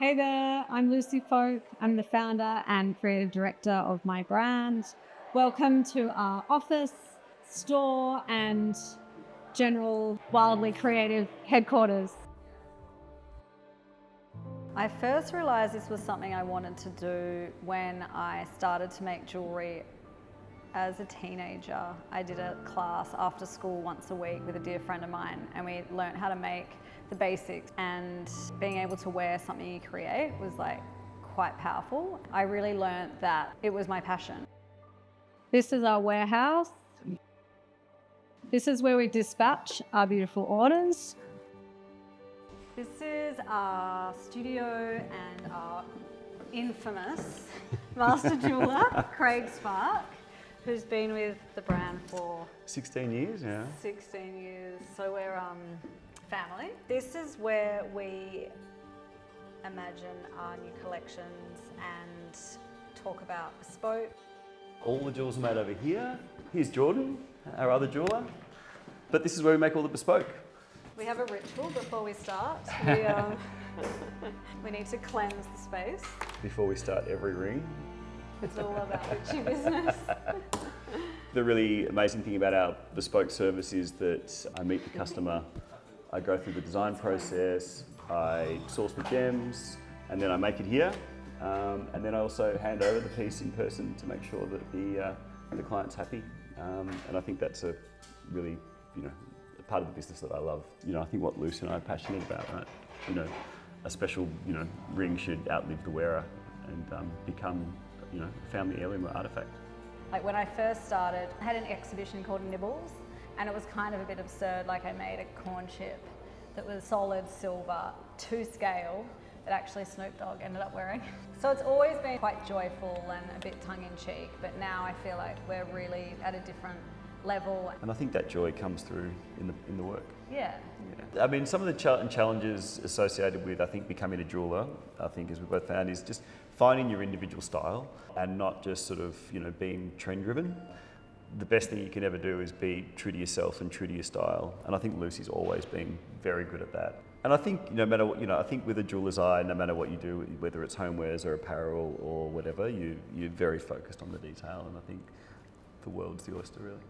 Hey there, I'm Lucy Folk. I'm the founder and creative director of my brand. Welcome to our office, store, and general wildly creative headquarters. I first realised this was something I wanted to do when I started to make jewellery as a teenager. I did a class after school once a week with a dear friend of mine, and we learnt how to make the basics, and being able to wear something you create was like quite powerful. I really learnt that it was my passion. This is our warehouse. This is where we dispatch our beautiful orders. This is our studio and our infamous master jeweller, Craig Spark, who's been with the brand for 16 years, yeah. 16 years. So we're family. This is where we imagine our new collections and talk about bespoke. All the jewels are made over here. Here's Jordan, our other jeweller. But this is where we make all the bespoke. We have a ritual before we start. We need to cleanse the space. Before we start every ring. It's all about witchy business. The really amazing thing about our bespoke service is that I meet the customer, I go through the design process, I source the gems, and then I make it here. And then I also hand over the piece in person to make sure that the client's happy. And I think that's a really, a part of the business that I love. I think what Lucy and I are passionate about, right? A special, ring should outlive the wearer and become, a family heirloom or artifact. Like when I first started, I had an exhibition called Nibbles, and it was kind of a bit absurd. Like I made a corn chip that was solid silver to scale that actually Snoop Dogg ended up wearing. So it's always been quite joyful and a bit tongue-in-cheek, but now I feel like we're really at a different level. And I think that joy comes through in the work. Yeah. I mean, some of the challenges associated with, I think, becoming a jeweller, I think, as we've both found, is just finding your individual style and not just sort of, being trend-driven. The best thing you can ever do is be true to yourself and true to your style. And I think Lucy's always been very good at that. And I think no matter what, I think with a jeweler's eye, no matter what you do, whether it's homewares or apparel or whatever, you're very focused on the detail. And I think the world's the oyster, really.